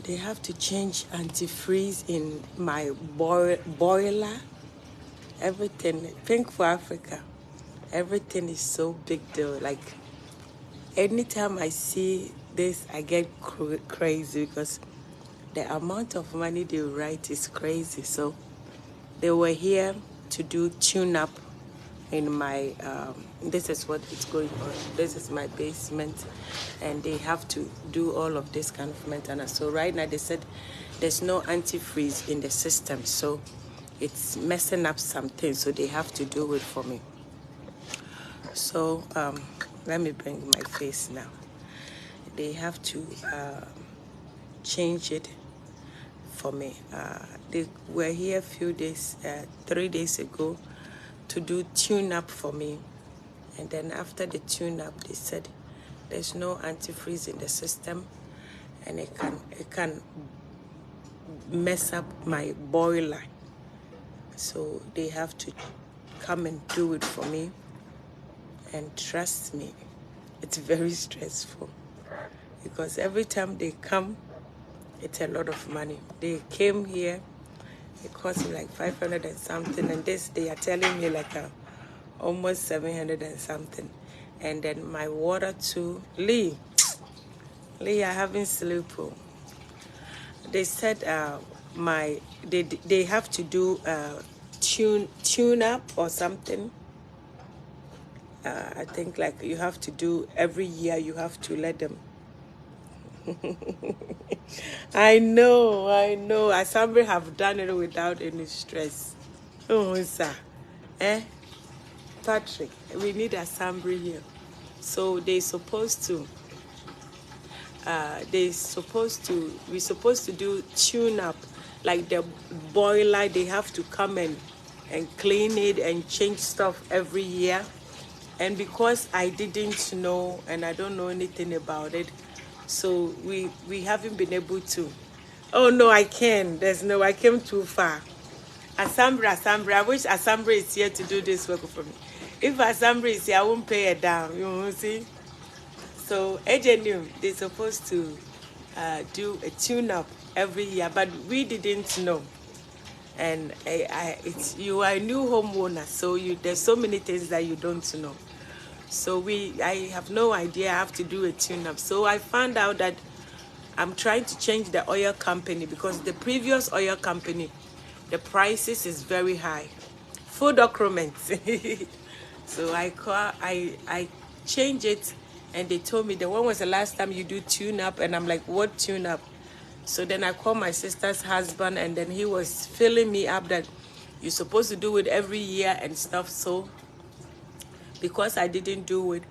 They have to change antifreeze in my boiler. Everything. Pink for Africa. Everything is so big deal. Like, anytime I see this, I get crazy because the amount of money they write is crazy. So they were here to do tune-up in my, this is what it's going on. This is my basement, and they have to do all of this kind of maintenance. So right now they said there's no antifreeze in the system, so it's messing up something, so they have to do it for me. So let me bring my face now. They have to change it for me. They were here a few days, 3 days ago, to do tune-up for me. And then after the tune-up, they said there's no antifreeze in the system, and it can mess up my boiler. So they have to come and do it for me. And trust me, it's very stressful because every time they come, it's a lot of money. They came here, it cost me like 500 and something, and this they are telling me like almost 700 and something. And then my water too. Lee, I haven't slept. They said they have to do tune up or something. I think like you have to do every year. You have to let them. I know. Assembly have done it without any stress. Oh, sir. Patrick, we need assembly here. So we're supposed to do tune up, like the boiler. They have to come and clean it and change stuff every year. And because I didn't know and I don't know anything about it, so we haven't been able to. Oh no, I can. I came too far. Assembly. I wish Assembly is here to do this work for me. If Assembly is here, I won't pay it down. You know, see? So AJNU, they're supposed to do a tune-up every year, but we didn't know. And you are a new homeowner, so there's so many things that you don't know. So I have no idea. I have to do a tune-up. So I found out that I'm trying to change the oil company because the previous oil company, the prices is very high. Full documents. So I changed it, and they told me that when was the last time you do tune-up? And I'm like, what tune-up? So then I called my sister's husband, and then he was filling me up that you're supposed to do it every year and stuff. So because I didn't do it,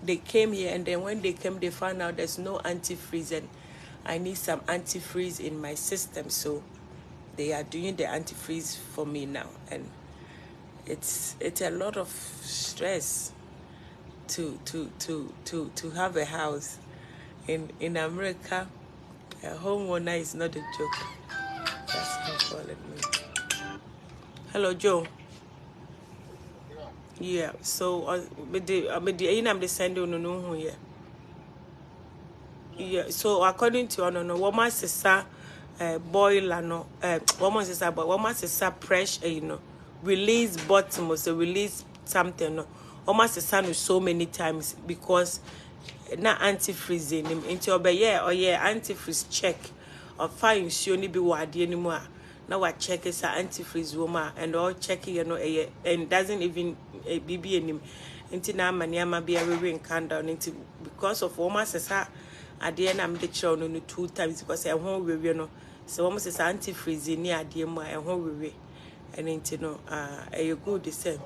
they came here, and then when they came, they found out there's no antifreeze, and I need some antifreeze in my system. So they are doing the antifreeze for me now, and it's a lot of stress to have a house in America. A homeowner is not a joke. That's not calling me. Hello, Joe. Yeah, so I'm the sending no here. Yeah, so according to no woman sister boiler no woman sister but woman sister pressure release bottom, so release something no woman sister no so many times because na antifreeze in him into obey or antifreeze check or fine she only be wadi anymore. Now I check is antifreeze woman and all checking and doesn't even be in him into na maniama be a ring countdown into because of woman sister at the end I'm the children 2 times because I won't review so almost is antifreeze near the more and won't review and into no you good the same.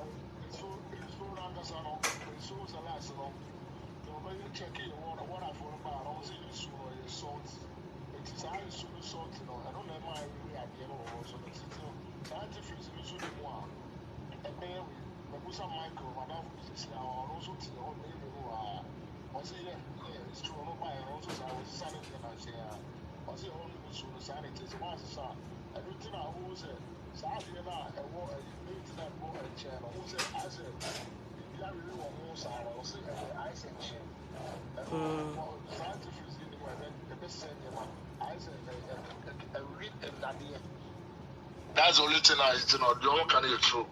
That's the only thing I, you know, the only can be true.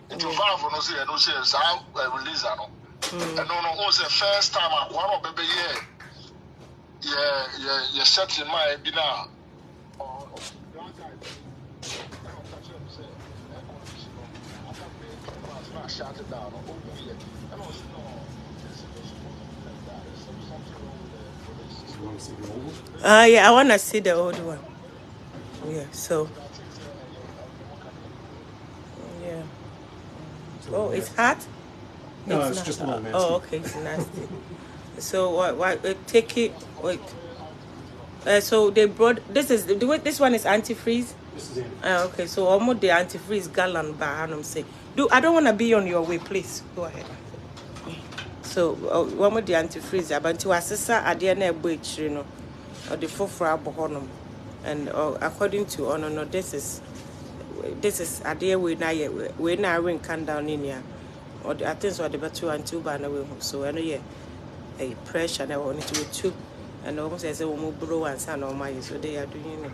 Into valve no say no say release no. And no also first time I one baby yeah set in my be now. Shut it down. You want to see the old one? Yeah, I want to see the old one. Yeah, so. Yeah. Oh, it's hot? No, it's just a little nasty. Oh, okay, it's nasty. So what? Take it. Wait. So they brought this one is antifreeze. This is antifreeze. Okay, so almost the antifreeze gallon bar. I'm saying, I don't want to be on your way, please go ahead. So one with the antifreeze, but to assess at the end of which or the for honum, and according to no, this is at the way now we now ring can down in here, or the things or the battery and two banner way. So I know a pressure I want to be two. And almost as a woman blow and son or my so they are doing it.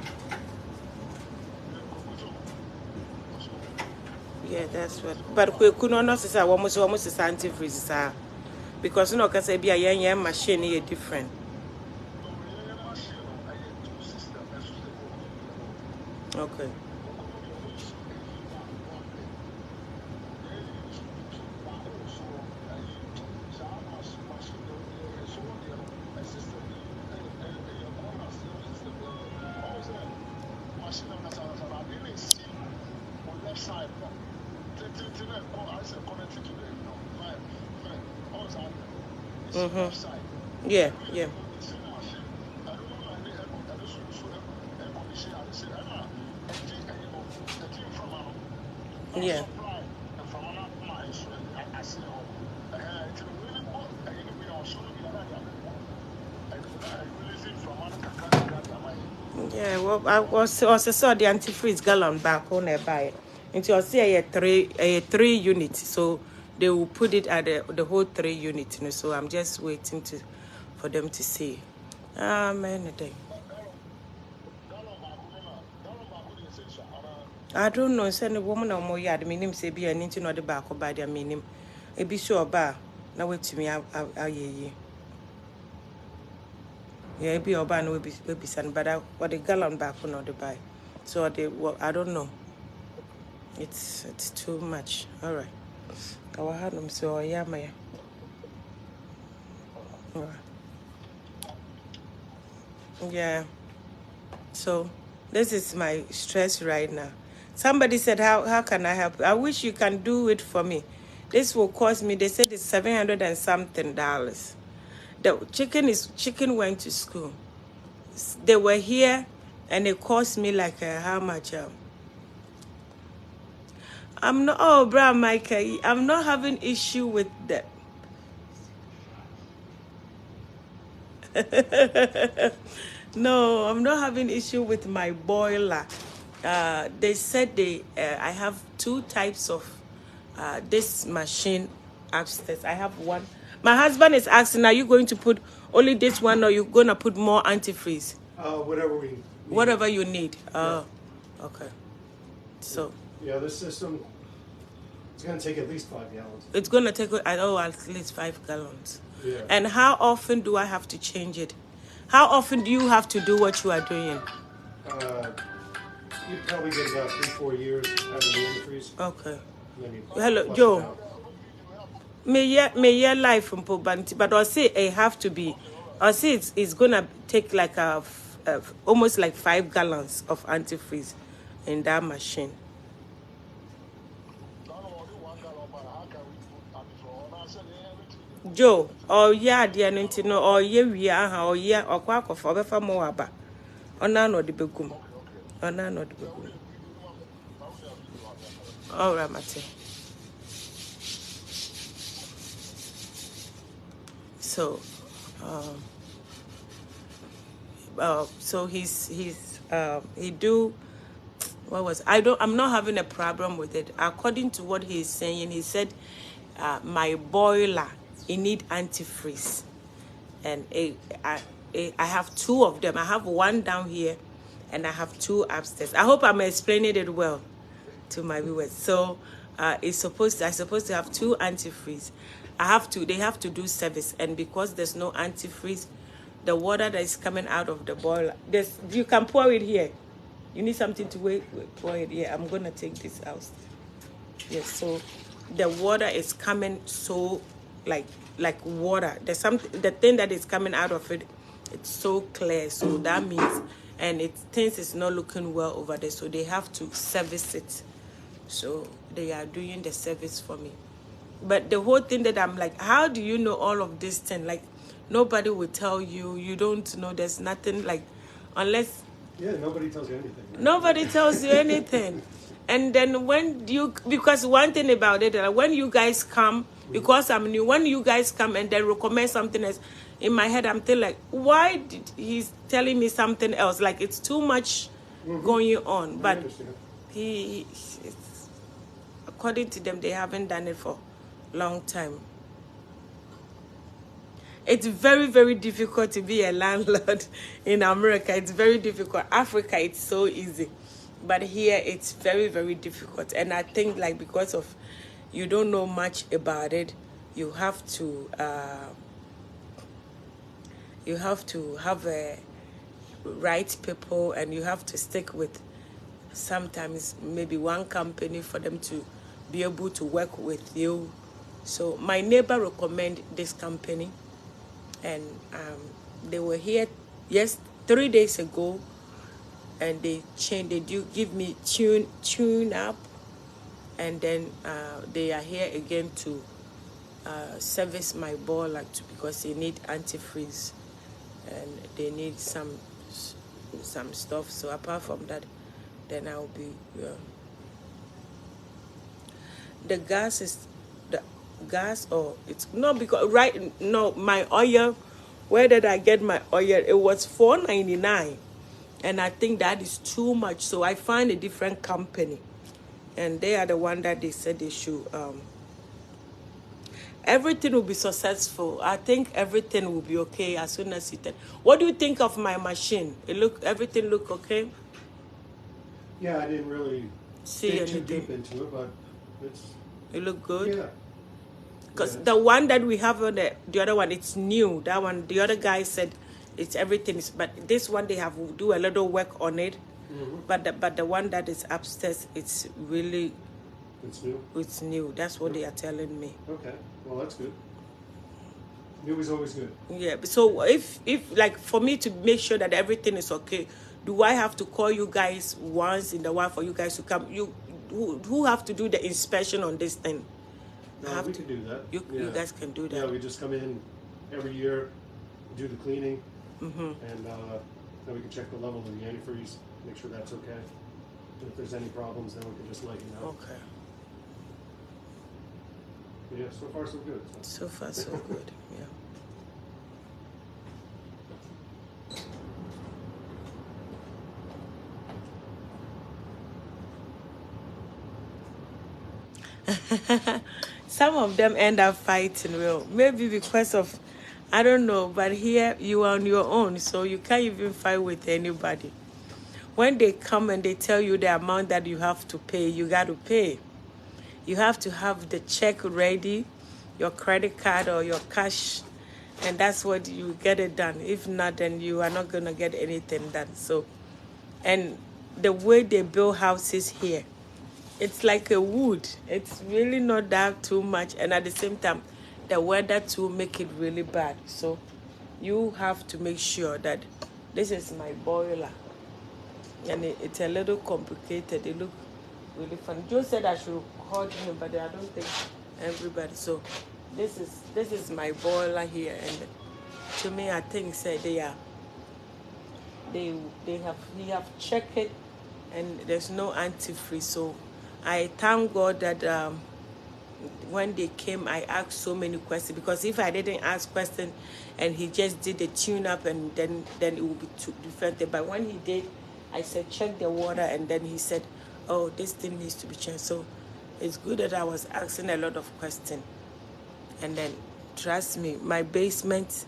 Yeah, that's what. But we could not say almost a antifreeze, because no can say be a young machine here different. Okay. Yeah. Yeah. Yeah, well, I also saw the antifreeze gallon back on there by it. Until I see a three units, so they will put it at the whole 3 units. So I'm just waiting for them to see. Man, I don't know. Send a woman or more yard. Meaning say be an into the back or by their meaning. A be sure bar. Now wait to me. Yeah, be or ban will be sent, but what the gallon back on the buy. So I don't know. It's too much. All right. I will have them so yeah, my. All right. Yeah. So this is my stress right now. Somebody said, how can I help? I wish you can do it for me. This will cost me. They said it's $700 and something. The chicken went to school. They were here, and it cost me like how much? I'm not. Oh, bro, Micah, I'm not having issue with that. No, I'm not having issue with my boiler. They said I have 2 types of this machine upstairs. I have one. My husband is asking, are you going to put only this one, or you going to put more antifreeze? Whatever we need. Whatever you need. Yeah. Okay. So. Yeah, this system, it's going to take at least 5 gallons. It's going to take at least 5 gallons. Yeah. And how often do I have to change it? How often do you have to do what you are doing? You'd probably get about 3-4 years out of the antifreeze. Okay. Hello, Joe. May life from Pobanti, but I'll say it have to be. I'll say it's gonna take like almost like 5 gallons of antifreeze in that machine. Joe, or yeah, dear Nintino, or we are, or yeah, or quack of over more about. On none of the begum. On none of the begum. All right, Mate. So, so he do. What was I'm not having a problem with it. According to what he's saying, he said, my boiler, it need antifreeze, and I have 2 of them. I have one down here, and I have 2 upstairs. I hope I'm explaining it well to my viewers. So I'm supposed to have 2 antifreeze. They have to do service, and because there's no antifreeze, the water that is coming out of the boiler, you can pour it here. You need something to pour it here. I'm gonna take this out. Yes, so the water is coming so like water. There's something, the thing that is coming out of it, it's so clear. So that means, and things is not looking well over there. So they have to service it. So they are doing the service for me. But the whole thing that I'm like, how do you know all of this thing? Like, nobody will tell you. You don't know. There's nothing like, unless. Yeah, nobody tells you anything. Right? Nobody tells you anything. And then because one thing about it, when you guys come, because I'm new, when you guys come and they recommend something else, in my head I'm thinking like, why did he's telling me something else? Like, it's too much going on. But according to them, they haven't done it for a long time. It's very, very difficult to be a landlord in America. It's very difficult. Africa, it's so easy. But here, it's very, very difficult. And I think, like, because of you don't know much about it, you have to have a right people, and you have to stick with sometimes maybe one company for them to be able to work with you. So my neighbor recommended this company, and they were here 3 days ago, and they do give me tune up, and then they are here again to service my boiler because they need antifreeze and they need some stuff. So apart from that, then I'll be the gas, or it's not because my oil. Where did I get my oil? It was $4.99, and I think that is too much. So I find a different company, and they are the one that they said they should. Everything will be successful. I think everything will be okay as soon as it. What do you think of my machine? Everything look okay? Yeah, I didn't really See dig too anything? deep into it, but It look good? Yeah. Because the one that we have on the other one, it's new. That one, the other guy said it's everything. But this one, they have to do a little work on it. But the one that is upstairs, it's really... It's new? It's new. That's what they are telling me. Okay. Well, that's good. New is always good. Yeah. So if like for me to make sure that everything is okay, do I have to call you guys once in a while for you guys to come? Who have to do the inspection on this thing? No, we can do that. You guys can do that. Yeah, we just come in every year, do the cleaning, and then we can check the level of the antifreeze, make sure that's okay. And if there's any problems, then we can just let you know. Okay. Yeah, so far so good. So far so good. Yeah. Some of them end up fighting, well, maybe because of, I don't know, but here you are on your own, so you can't even fight with anybody. When they come and they tell you the amount that you have to pay, you got to pay. You have to have the check ready, your credit card or your cash, and that's what you get it done. If not, then you are not going to get anything done. So, and the way they build houses here, it's like a wood. It's really not that too much. And at the same time, the weather too make it really bad. So you have to make sure that this is my boiler. And it's a little complicated. It looks really fun. Joe said I should hold him, but I don't think everybody. So this is my boiler here. And to me, I think he have checked it, and there's no antifreeze. So I thank God that when they came, I asked so many questions, because if I didn't ask questions and he just did the tune up, and then it would be too different. But when he did, I said check the water, and then he said, oh, this thing needs to be changed. So it's good that I was asking a lot of questions. And then trust me, my basement,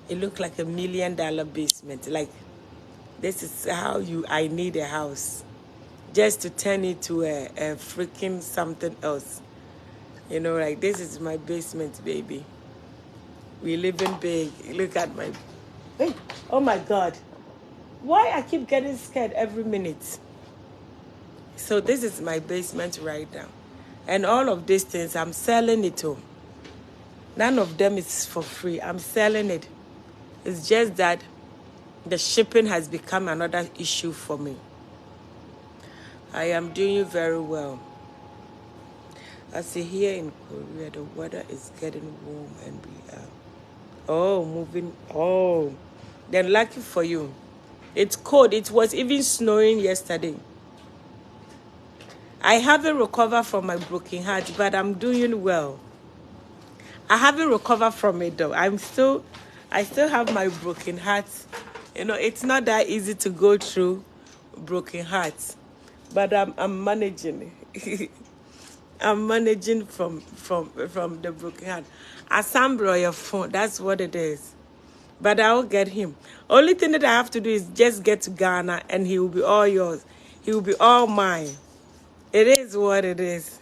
it looked like $1 million basement. Like This is how I need a house. Just to turn it to a freaking something else. You know, like this is my basement, baby. We live in big. Look at my... Hey, oh my God. Why I keep getting scared every minute? So this is my basement right now. And all of these things, I'm selling it to. None of them is for free. I'm selling it. It's just that the shipping has become another issue for me. I am doing very well. I see here in Korea, the weather is getting warm and we are, moving. Oh, then lucky for you. It's cold. It was even snowing yesterday. I haven't recovered from my broken heart, but I'm doing well. I haven't recovered from it though. I still have my broken heart. You know, it's not that easy to go through broken hearts, but I'm managing. I'm managing from the broken heart. Assemble your phone. That's what it is. But I will get him. Only thing that I have to do is just get to Ghana, and he will be all yours. He will be all mine. It is what it is.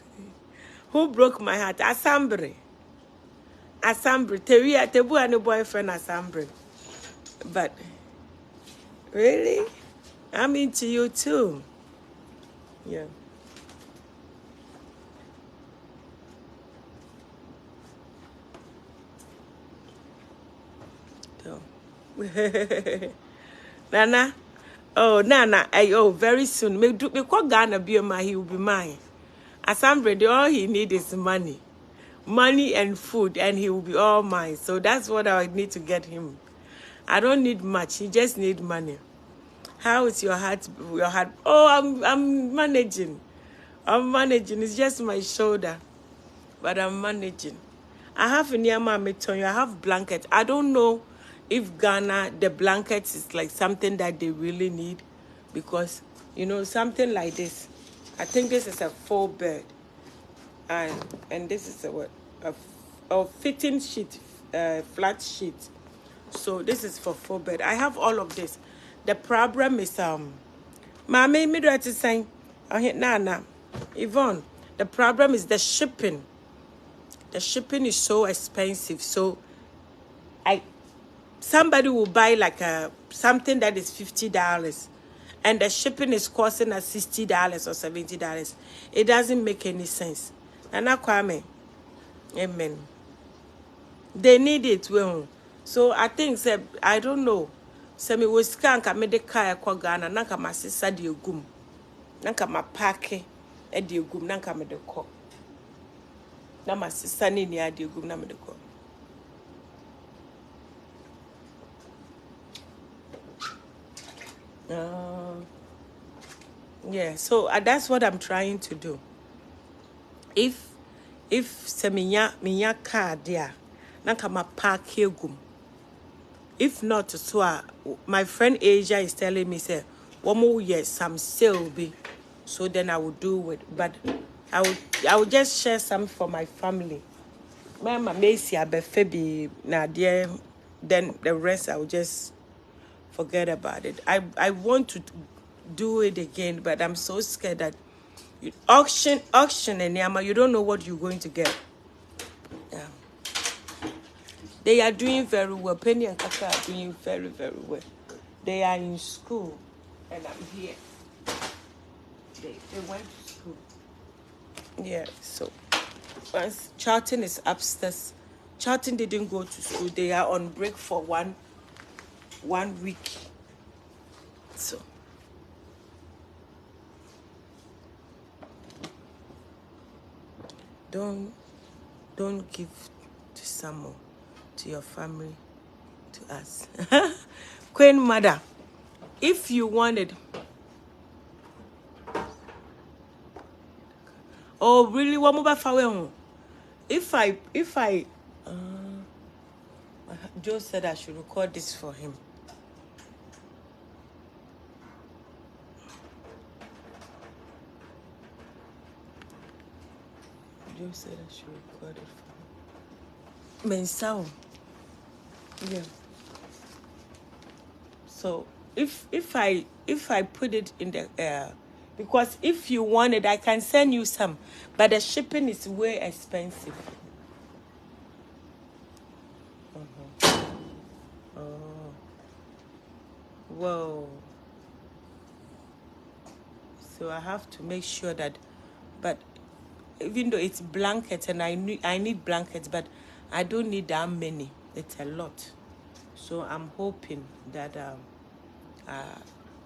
Who broke my heart? Assemble. Tebu and a boyfriend Assemble. But really, I'm into you too. Yeah. So. Nana. Oh, Nana. Very soon. Me call Ghana be my, he will be mine. Assemble, all he needs is money. Money and food, and he will be all mine. So that's what I need to get him. I don't need much. He just need money. How is your heart? Oh, I'm managing. I'm managing. It's just my shoulder, but I'm managing. I have near my metonyo. I have blanket. I don't know if Ghana the blankets is like something that they really need, because you know something like this. I think this is a 4-bed, and this is a fitting sheet, flat sheet. So this is for 4-bed. I have all of this. The problem is Mama me do to say Nana Yvonne. The problem is the shipping. The shipping is so expensive. So somebody will buy like something that is $50, and the shipping is costing us $60 or $70. It doesn't make any sense. Nana Kwame, amen. They need it well. So I think I don't know. So me was skank me de car kwa Ghana nanka ma sisa de egum. Nanka ma park e de egum nanka me de ko. Na ma sisa ni de egum na me de ko. Yeah, so that's what I'm trying to do. If minya car there, nanka ma park egum. If not, so my friend Asia is telling me, say, one more year, some sale be. So then I will do it. But I will just share some for my family. Mama Macy Abefebi Nadia, then the rest I will just forget about it. I want to do it again, but I'm so scared that auction and Yama, you don't know what you're going to get. Yeah. They are doing very well. Penny and Kaka are doing very, very well. They are in school, and I'm here. They went to school. Yeah, so once Charlton is upstairs. Charlton didn't go to school. They are on break for one week. So don't give to someone, to your family, to us. Queen Mother, if you wanted... Oh, really? What mobile phone? If I Joe said I should record this for him. Joe said I should record it for him. Mensao. Yeah. So if I put it in the because if you want it, I can send you some, but the shipping is way expensive. Oh, whoa. So I have to make sure that, but even though it's blankets and I need blankets, but I don't need that many. It's a lot. So I'm hoping that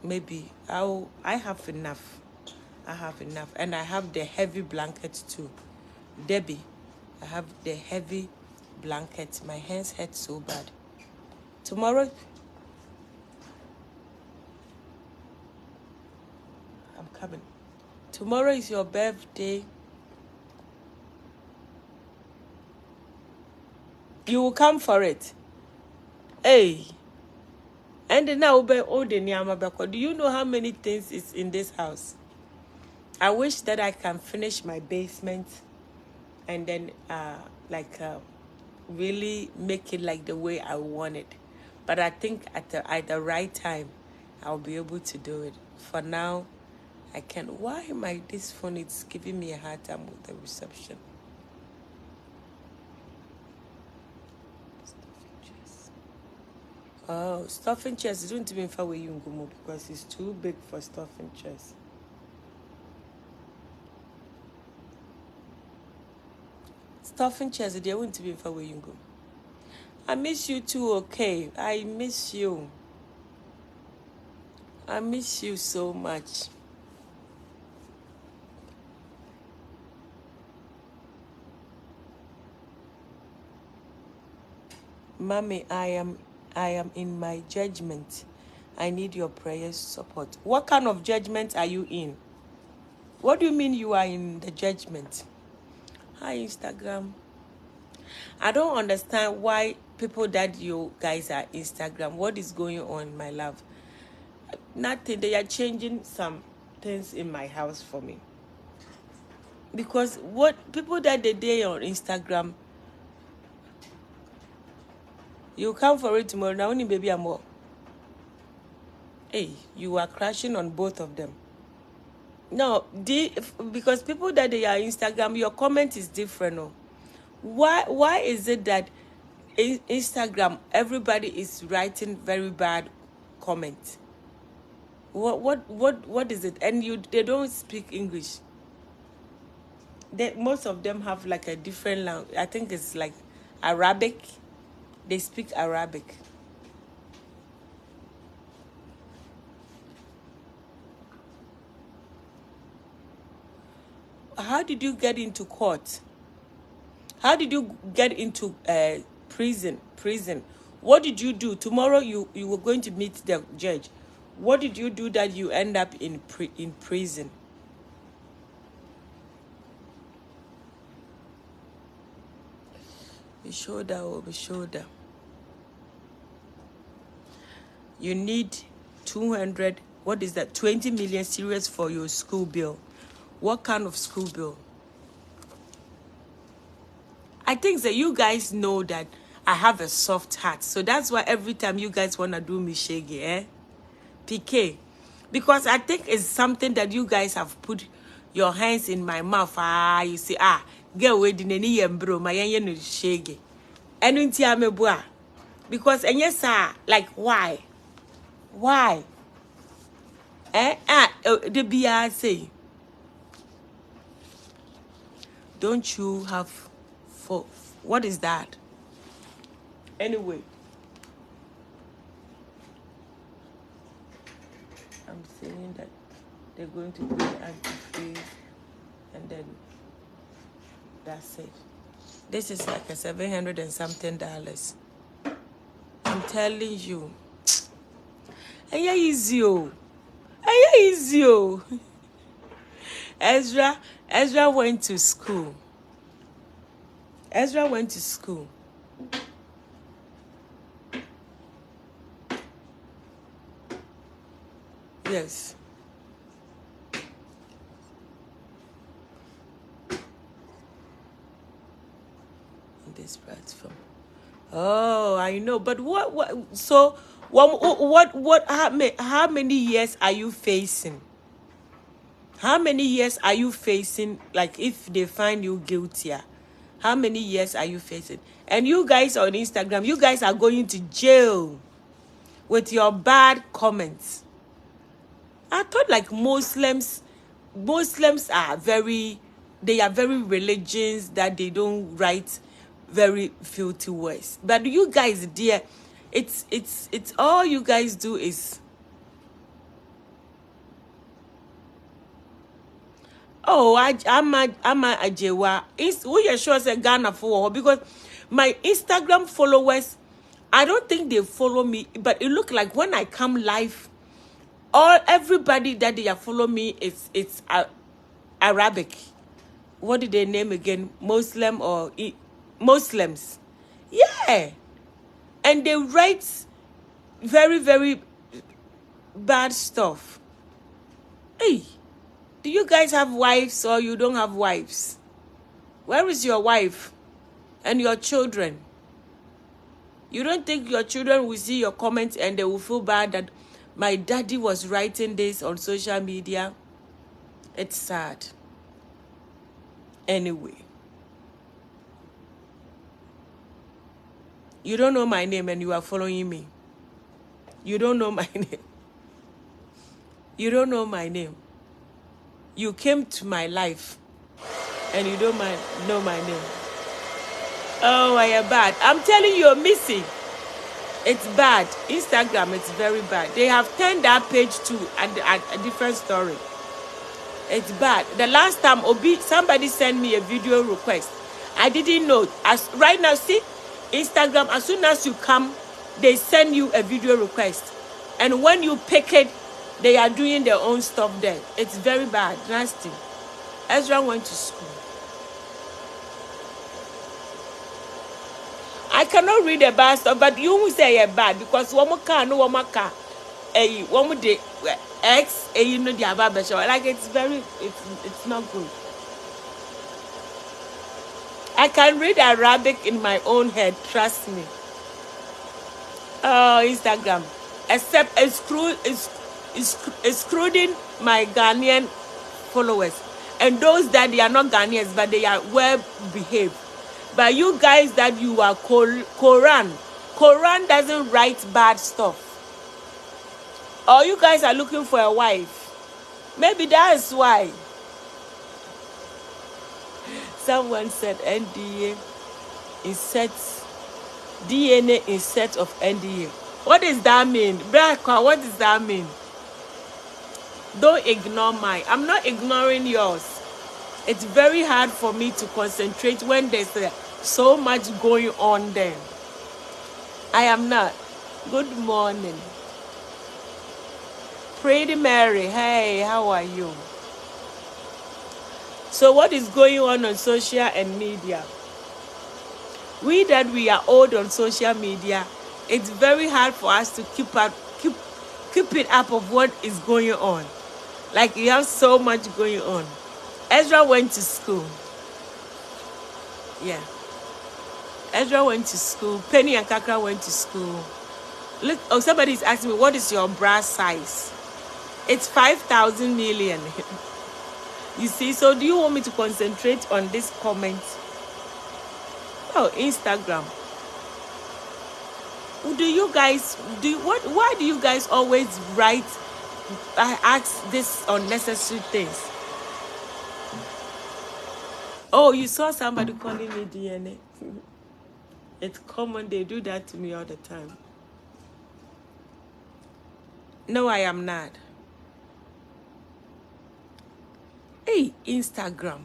maybe I have enough. And I have the heavy blankets too. Debbie, I have the heavy blankets. My hands hurt so bad. Tomorrow, I'm coming. Tomorrow is your birthday. You will come for it. Hey. And now, do you know how many things is in this house? I wish that I can finish my basement and then really make it like the way I want it. But I think at the right time, I'll be able to do it. For now, I can't. Why this phone is giving me a hard time with the reception? Oh, stuffing chairs. Don't even far away you go because it's too big for stuffing chairs. Stuffing chairs, they won't be far away you go. I miss you too, okay? I miss you. I miss you so much. Mommy, I am in my judgment. I need your prayers support. What kind of judgment are you in? What do you mean you are in the judgment? Hi, Instagram. I don't understand why people that you guys are Instagram. What is going on, my love? Nothing. They are changing some things in my house for me. Because what people that they day on Instagram, you come for it tomorrow. Now only baby more. Hey, you are crashing on both of them. No, because people that they are Instagram, your comment is different. No? Why is it that in Instagram everybody is writing very bad comments? What is it? And they don't speak English. Most of them have like a different language. I think it's like Arabic. They speak Arabic. How did you get into court? How did you get into prison? What did you do? Tomorrow you were going to meet the judge. What did you do that you end up in prison? Be shoulder. You need 200. What is that? 20 million serious for your school bill. What kind of school bill? I think that you guys know that I have a soft heart. So that's why every time you guys want to do me shaggy, PK. Because I think it's something that you guys have put your hands in my mouth. You say, get away the nene bro, my yen shaggy. And because and yes, like why? The BRC. Don't you have what is that? Anyway, I'm saying that they're going to do anti-freeze and then that's it. This is like a $700 and something. I'm telling you. And yeah, easy. Ezra went to school. Yes. On this platform. Oh, I know. But what? So how many years are you facing? How many years are you facing? Like, if they find you guilty, how many years are you facing? And you guys on Instagram, you guys are going to jail with your bad comments. I thought like Muslims are very religious, that they don't write very filthy words. But you guys, dear, it's all you guys do is, oh, I'm a Ajewa. We are sure say Ghana for, because my Instagram followers, I don't think they follow me, but it look like when I come live, everybody that they are follow me it's Arabic. What did they name again? Muslim or Muslims? Yeah, and they write very, very bad stuff. Hey, do you guys have wives or you don't have wives? Where is your wife and your children? You don't think your children will see your comments and they will feel bad that my daddy was writing this on social media? It's sad. Anyway, you don't know my name and you are following me. You don't know my name. You don't know my name. You came to my life and you don't know my name. Oh, I am bad. I'm telling you, you're missing. It's bad. Instagram, it's very bad. They have turned that page to a different story. It's bad. The last time somebody sent me a video request. I didn't know. As right now, see, Instagram, as soon as you come, they send you a video request. And when you pick it, they are doing their own stuff there. It's very bad, nasty. Ezra went to school. I cannot read the bad stuff, but you will say you're bad because one more car, no one more car. One more day, X, you know the Abba show. Like it's not good. I can read Arabic in my own head, trust me. Oh, Instagram. Except excluding my Ghanaian followers. And those that they are not Ghanaians, but they are well behaved. But you guys that you are Quran doesn't write bad stuff. Or you guys are looking for a wife. Maybe that is why. Someone said NDA inserts DNA insert of NDA. What does that mean? What does that mean? Don't ignore mine. I'm not ignoring yours. It's very hard for me to concentrate when there's so much going on there. I am not. Good morning. Pretty Mary, hey, how are you? So what is going on social and media? We that we are old on social media, it's very hard for us to keep it up of what is going on. Like, you have so much going on. Ezra went to school. Yeah. Ezra went to school. Penny and Kakra went to school. Look, somebody is asking me, what is your bra size? It's 5,000 million. You see, so do you want me to concentrate on this comment? Oh, Instagram. Why do you guys always ask this unnecessary things? Oh, you saw somebody calling me DNA. It's common, they do that to me all the time. No, I am not. Hey, Instagram.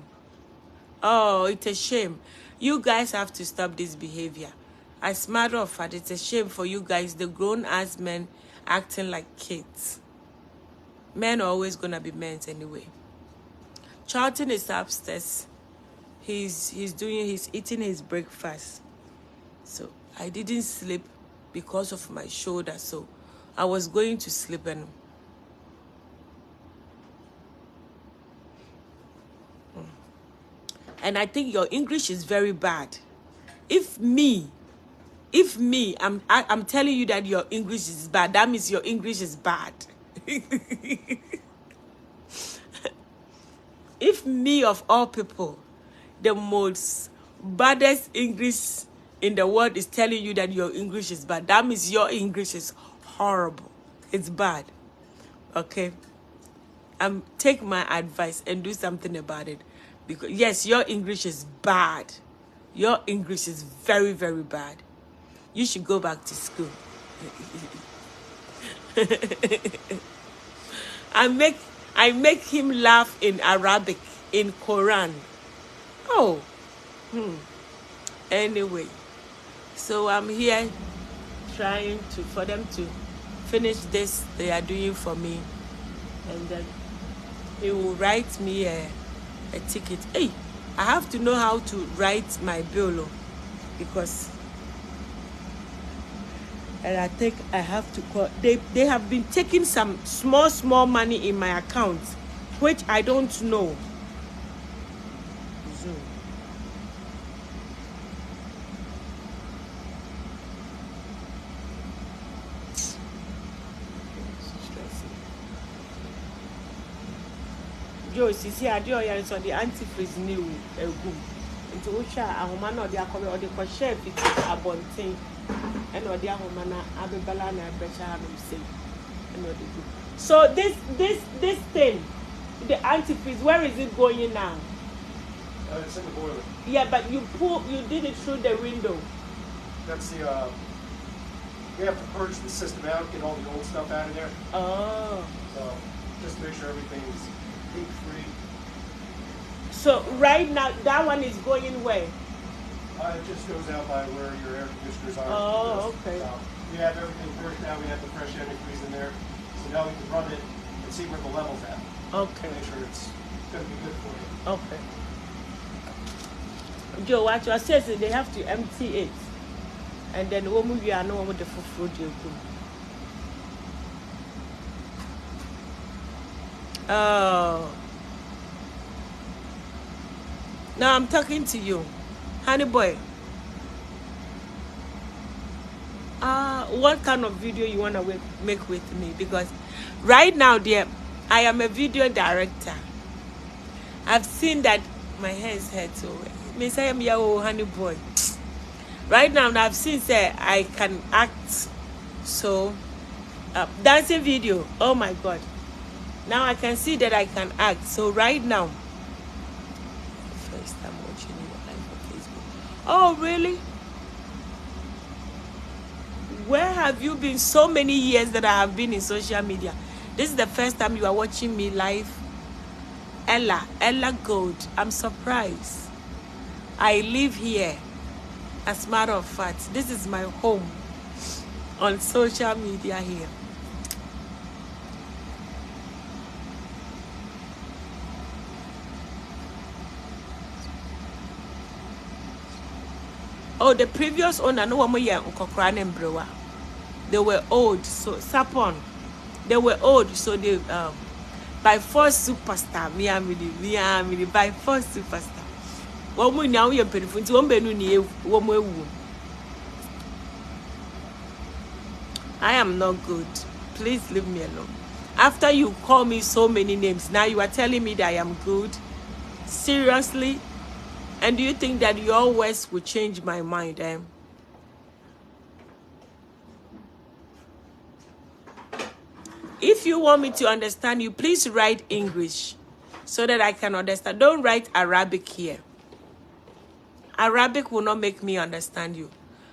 Oh, it's a shame. You guys have to stop this behavior. As a matter of fact, it's a shame for you guys, the grown-ass men acting like kids. Men are always gonna be men anyway. Charlton is upstairs. He's eating his breakfast. So I didn't sleep because of my shoulder. So I was going to sleep and I think your English is very bad. If me, If me, I'm telling you that your English is bad, that means your English is bad. If me of all people, the most baddest English in the world is telling you that your English is bad, that means your English is horrible. It's bad. Okay? Take my advice and do something about it. Because yes, your English is bad. Your English is very, very bad. You should go back to school. I make him laugh in Arabic, in Quran. Oh. Anyway. So I'm here trying for them to finish this they are doing for me. And then he will write me a ticket. Hey, I have to know how to write my bill because and I think I have to call. They have been taking some small money in my account, which I don't know. Zoom. Joe, see, I do so the antifreeze new gum. Into which a woman or the or the chef it a bonting. And or the ahomana abebala na becha have say and or the good. So this thing, the antifreeze, where is it going now? It's in the boiler. Yeah, but you did it through the window. That's the we have to purge the system out, get all the old stuff out of there. Oh. So just to make sure everything's leak free. So right now that one is going where? It just goes out by where your air conditioners are. Oh, okay. We have everything purged now. We have the fresh antifreeze in there. So now we can run it and see where the level's at. Okay. Make sure it's going to be good for you. Okay. Joe, what you says is they have to empty it. And then when we are no with the food you cook. Oh. Now I'm talking to you. Honey boy. What kind of video you want to make with me? Because right now, dear, I am a video director. I've seen that my hair is hurt, so Miss I am your honey boy. Right now, I've seen say I can act. So, dancing video. Oh my God! Now I can see that I can act. So right now, first I'm watching you live on Facebook. Oh really? Where have you been so many years that I have been in social media? This is the first time you are watching me live. Ella Gold. I'm surprised. I live here. As a matter of fact, this is my home on social media here. Oh, the previous owner, no one here in Brewer. They were old, so Sapon. They were old, so they by force superstar. Me by force superstar. One more now you're beautiful. One benu ni one more. I am not good. Please leave me alone. After you call me so many names, now you are telling me that I am good. Seriously? And do you think that your words will change my mind? If you want me to understand you, please write English so that I can understand. Don't write Arabic here. Arabic will not make me understand you.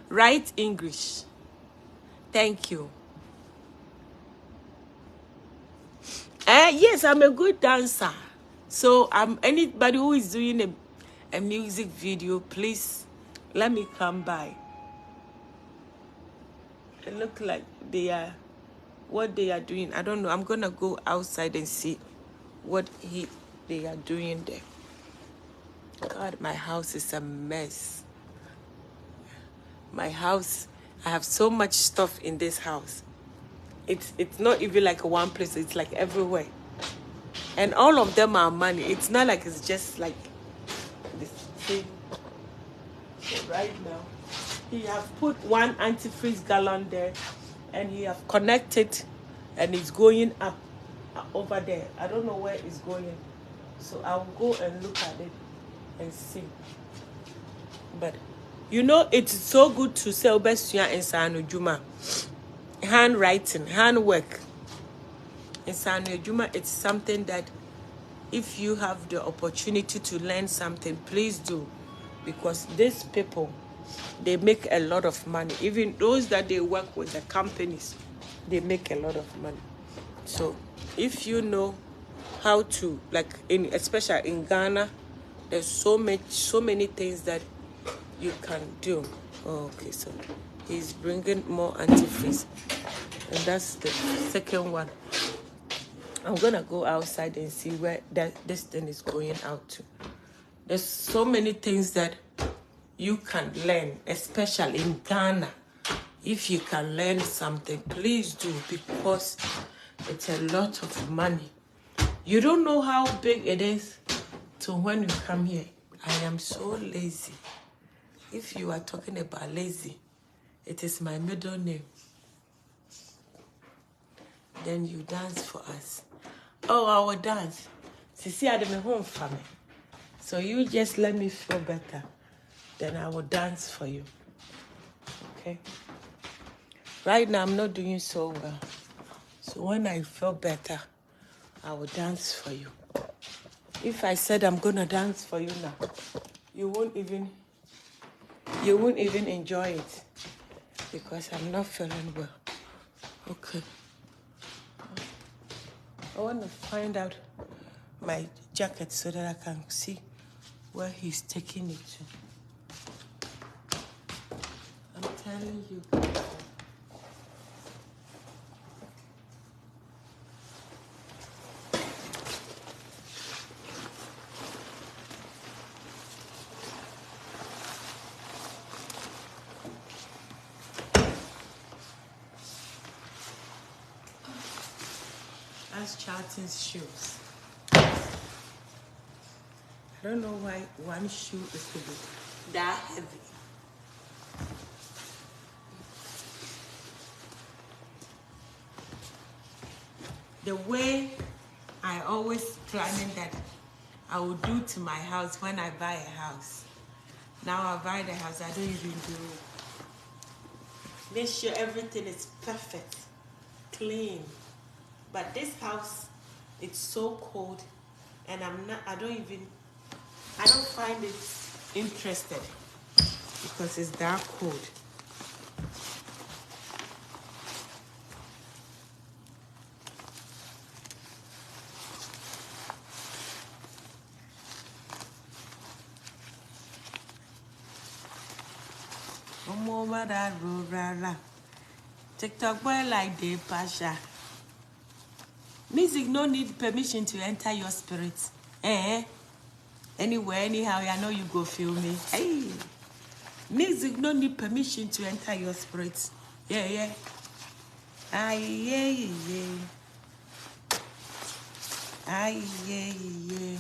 Write English. Thank you. Yes, I'm a good dancer. So anybody who is doing a music video, please let me come by. It look like what they are doing. I don't know. I'm gonna go outside and see what they are doing there. God, my house is a mess. My house, I have so much stuff in this house. It's not even like one place. It's like everywhere. And all of them are money. It's not like it's just like this thing. So right now, He have put one antifreeze gallon there, and he have connected, and it's going up over there. I don't know where it's going, so I'll go and look at it and see. But you know, it's so good to sell Bestia and Sano Juma. Handwriting, handwork. In Sano Juma, it's something that if you have the opportunity to learn something, please do. Because these people, they make a lot of money. Even those that they work with, the companies, they make a lot of money. So if you know how to, like especially in Ghana, there's so many things that you can do. Oh, okay, so he's bringing more antifreeze, and that's the second one. I'm gonna go outside and see where this thing is going out to. There's so many things that you can learn, especially in Ghana. If you can learn something, please do, because it's a lot of money. You don't know how big it is till when you come here. I am so lazy. If you are talking about lazy, it is my middle name. Then you dance for us. Oh, I will dance. Sisi Ademe home for me. So you just let me feel better. Then I will dance for you. Okay? Right now, I'm not doing so well. So when I feel better, I will dance for you. If I said I'm going to dance for you now, you won't even enjoy it. Because I'm not feeling well. Okay. I want to find out my jacket so that I can see where he's taking it to. I'm telling you. That's Charlton's shoes. I don't know why one shoe is to be that heavy. The way I always planning that I will do to my house when I buy a house. Now I buy the house, I don't even do it. Make sure everything is perfect, clean. But this house, it's so cold, and I don't find it interested because it's that cold. TikTok boy like the Pasha. Music no need permission to enter your spirit. Anywhere, anyhow, I know you go feel me. Hey. Music no need permission to enter your spirit. Yeah. Aye, yeah. Aye, yeah.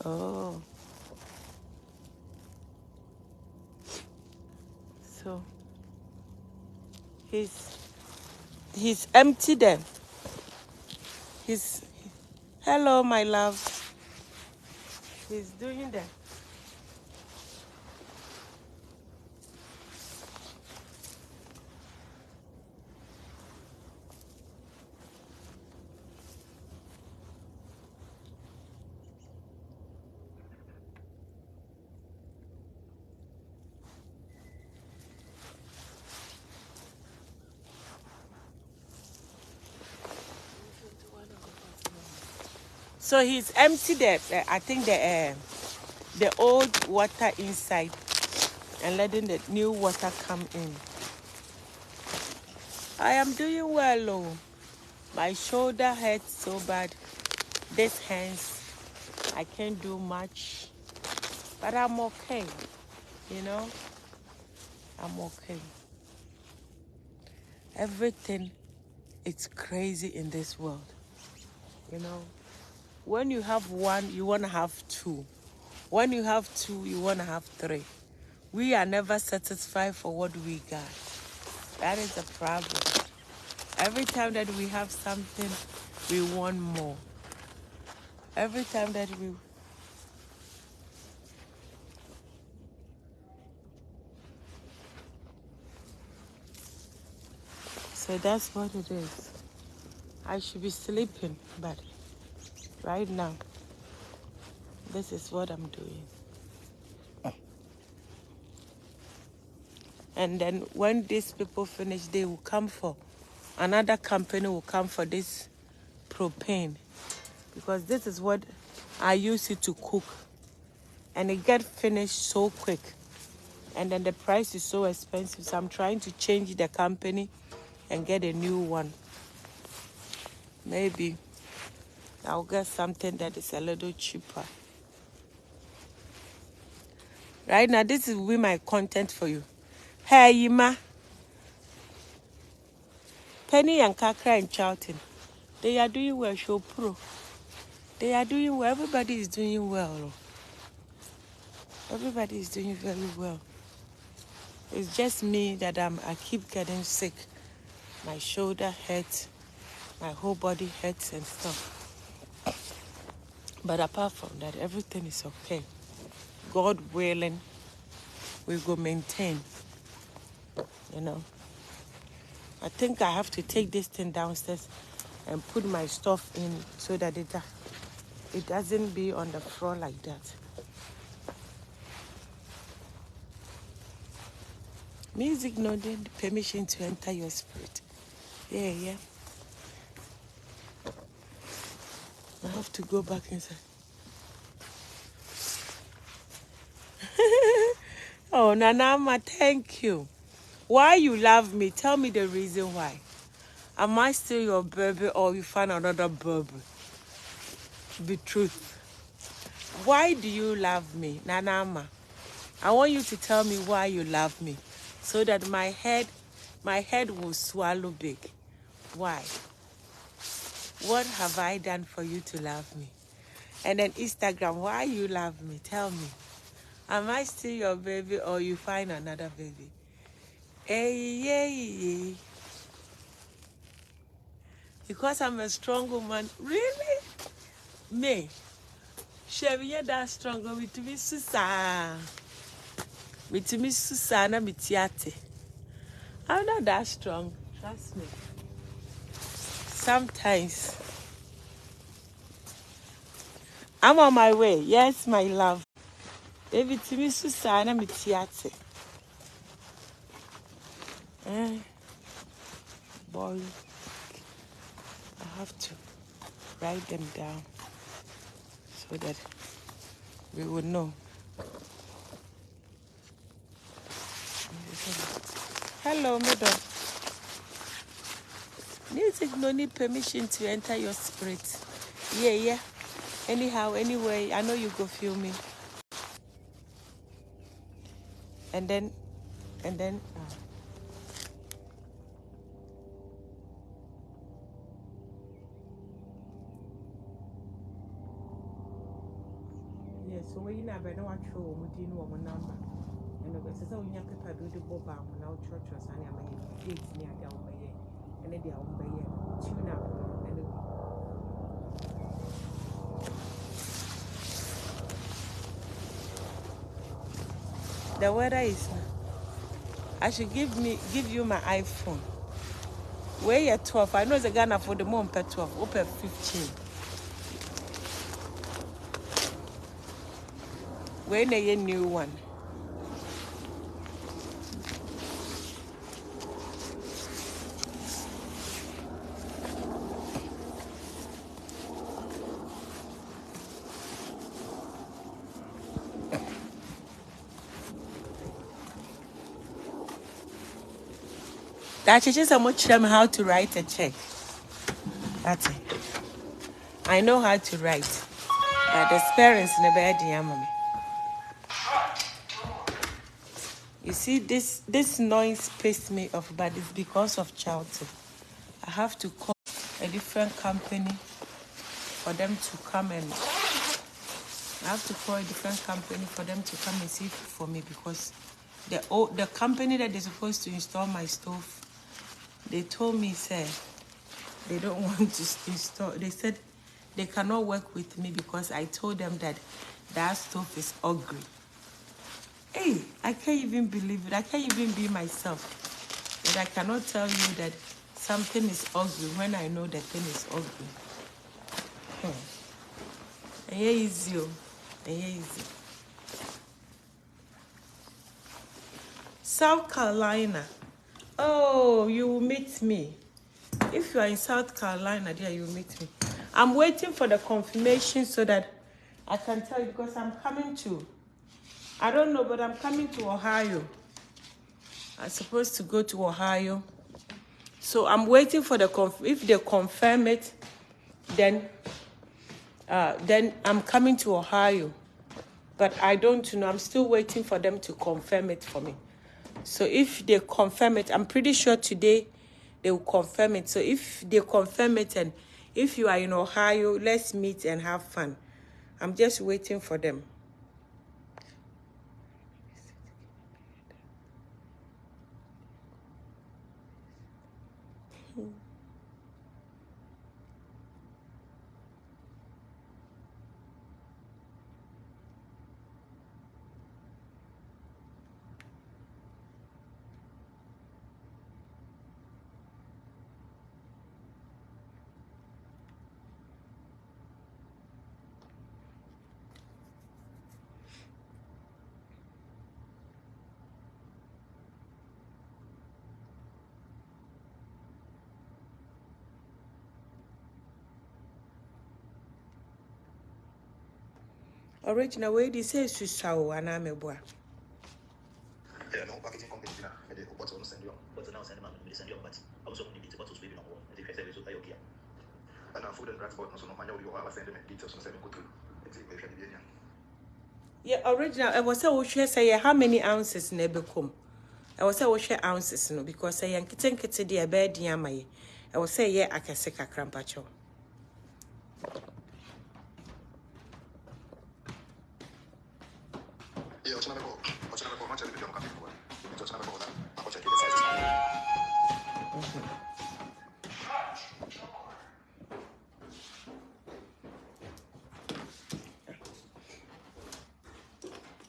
Oh. So he's empty then. Hello, my love. He's doing that. So he's empty I think the old water inside and letting the new water come in. I am doing well, oh. My shoulder hurts so bad. This hands, I can't do much, but I'm okay. You know, I'm okay. Everything is crazy in this world. You know, when you have one, you want to have two. When you have two, you want to have three. We are never satisfied for what we got. That is the problem. Every time that we have something, we want more. Every time that we... So that's what it is. I should be sleeping, but right now, this is what I'm doing. And then when these people finish, they will come for, another company will come for this propane. Because this is what I use it to cook. And it gets finished so quick. And then the price is so expensive. So I'm trying to change the company and get a new one. Maybe I'll get something that is a little cheaper. Right now, this will be my content for you. Hey, Yima. Penny and Kakra and Charlton. They are doing well, Show Pro. They are doing well. Everybody is doing well. Everybody is doing very well. It's just me that I keep getting sick. My shoulder hurts. My whole body hurts and stuff. But apart from that, everything is okay. God willing, we will maintain. You know, I think I have to take this thing downstairs and put my stuff in so that it doesn't be on the floor like that. Music not the permission to enter your spirit. Yeah. I have to go back inside. Oh, Nanama, thank you. Why you love me? Tell me the reason why. Am I still your baby or you find another baby? Be truth. Why do you love me, Nanama? I want you to tell me why you love me, so that my head will swallow big. Why? What have I done for you to love me? And then Instagram, why you love me? Tell me. Am I still your baby or you find another baby? Hey. Because I'm a strong woman. Really? Me? Chevy, that strong with me, Susa. With me, Susana, Mitiate. I'm not that strong. Trust me. Sometimes. I'm on my way. Yes, my love. Baby, to me, Susana, Mitiate. Boy, I have to write them down so that we will know. Hello, madam. Music no need permission to enter your spirit. Yeah. Anyhow, anyway, I know you go feel me. And then. Yeah, so when you never know what you're doing, what number. And the so when you paper do the bob now church or Sunday, I'm a date near the Ombaye, and then the Ombaye, tune up, and the weather is. I should give you my iPhone. Where you're 12, I know the Ghana for the moment per 12, or per 15. Where a new one. That teaches them how to write a check. That's it. I know how to write. But the parents in the bed, mommy. You see, this noise pissed me off, but it's because of childhood. I have to call a different company for them to come and see for me because the company that is supposed to install my stove, they told me, say, they don't want to install. They said they cannot work with me because I told them that stove is ugly. Hey, I can't even believe it. I can't even be myself. But I cannot tell you that something is ugly when I know the thing is ugly. Easy. South Carolina. Oh, you will meet me. If you are in South Carolina, there you will meet me. I'm waiting for the confirmation so that I can tell you because I'm coming to, I don't know, but I'm coming to Ohio. I'm supposed to go to Ohio. So I'm waiting for the if they confirm it, then I'm coming to Ohio. But I don't know. I'm still waiting for them to confirm it for me. So if they confirm it, I'm pretty sure today they will confirm it. So if they confirm it and if you are in Ohio, let's meet and have fun. I'm just waiting for them. Original way they say Susao and I'm a boy. Yeah, no packaging company na me de what on send you. But now send man me send you but I also need to bottles baby no more. It is very so okay. And food and transport no so no manual you have send me details no send me go through. It's a very bien. Yeah, original. I was say how many ounces na become. I was say ounces no because say yan kitten dey bed yamaye. I was say yeah akase kakrampacho. Yeah, what's another much of the video coming for. What's another that I check the sizes.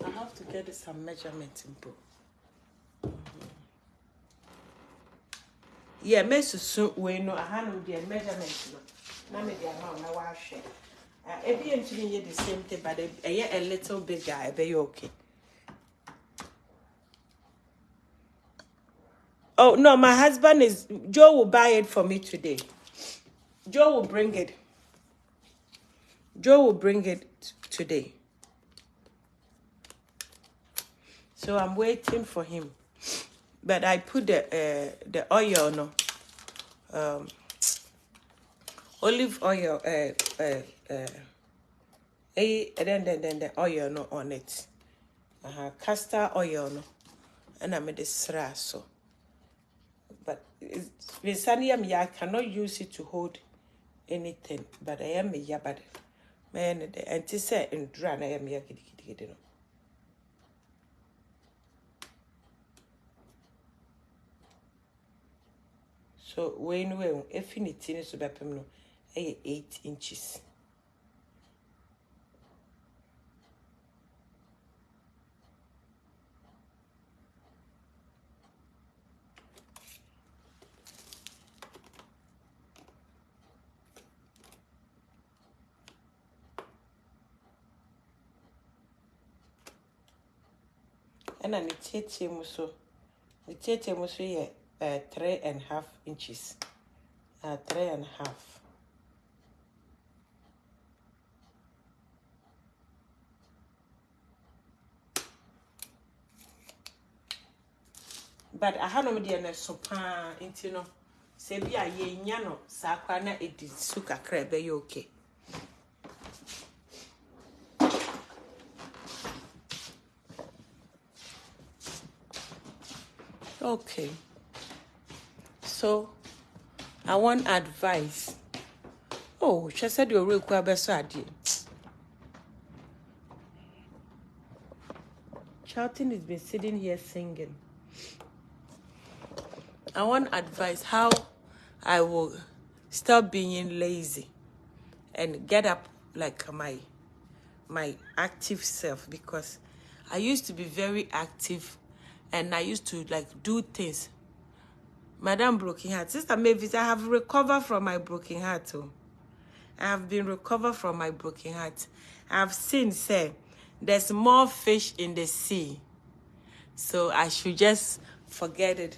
I have to get some measurements in book. Yeah, mesusu we no ahanu the measurements no. Na me the amount na wa hwe. Ebi entini the same thing but a little bigger, e be okay. Oh no, my husband is Joe will buy it for me today. Joe will bring it. Joe will bring it today. So I'm waiting for him. But I put the oil no. Olive oil and then the oil no on it. Castor oil no. And I made the sra so. But I cannot use it to hold anything. But I am a yabad. Man, the anti-say and dran I am ya giddy. So when if you need to be 8 inches. And I need muso. The tete muso 3.5 inches. 3.5. but I had no idea na sopa into no say be a ye nyano sakwa na edi suka krebe you okay. Okay. So I want advice. Oh, she said you're real idea. Charlton has been sitting here singing. I want advice how I will stop being lazy and get up like my active self, because I used to be very active and I used to like do things. Madam Broken Heart, Sister Mavis, I have recovered from my broken heart. Oh. I have been recovered from my broken heart. I have seen, say, there's more fish in the sea. So I should just forget it.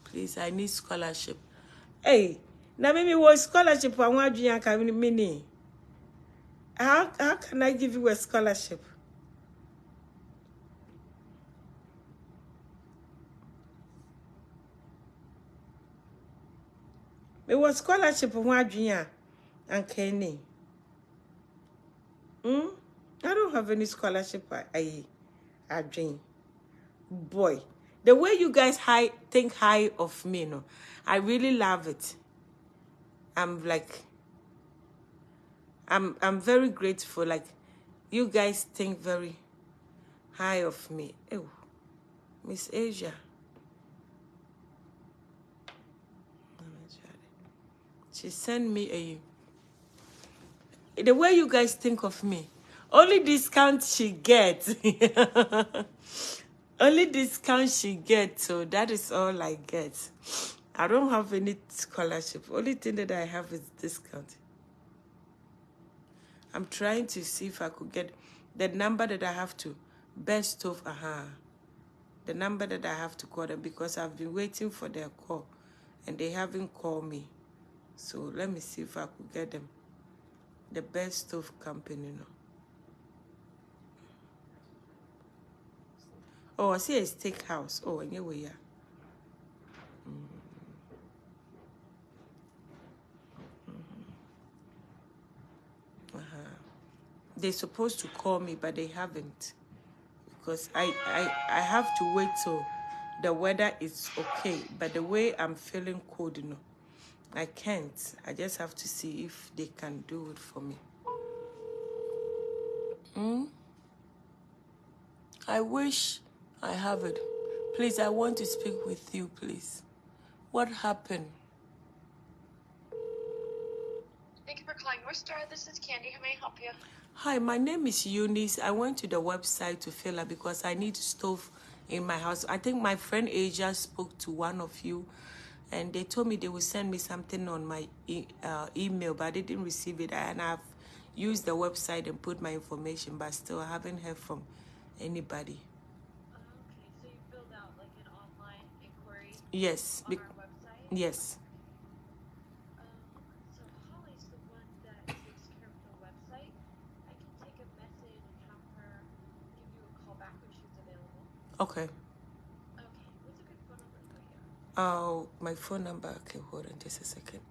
Please, I need scholarship. Hey, now maybe what scholarship I want you to mini. How can I give you a scholarship? Me was scholarship I want you and Kenny. I don't have any scholarship. I dream. Boy, the way you guys think high of me, no, I really love it. I'm very grateful. Like, you guys think very high of me. Oh, Miss Asia. She sent me the way you guys think of me. Only discount she gets. Only discount she gets, so that is all I get. I don't have any scholarship. Only thing that I have is discount. I'm trying to see if I could get the number that I have to best of the number that I have to call them, because I've been waiting for their call and they haven't called me. So let me see if I could get them. The best of company, no. Oh, I see a steakhouse. Oh, anyway, yeah. They're supposed to call me, but they haven't. Because I have to wait till the weather is okay. But the way I'm feeling cold, you know, I can't. I just have to see if they can do it for me. I wish I have it. Please, I want to speak with you, please. What happened? Thank you for calling North Star. This is Candy. How may I help you? Hi, my name is Eunice. I went to the website to fill out because I need stove in my house. I think my friend Asia spoke to one of you, and they told me they would send me something on my email, but I didn't receive it. And I've used the website and put my information, but still I haven't heard from anybody. Okay, so you filled out like an online inquiry Yes. on our website? Yes. So Holly's the one that takes care of the website. I can take a message and have her give you a call back when she's available. Okay. Okay, what's a good phone number for you? Oh, my phone number. Okay, hold on just a second.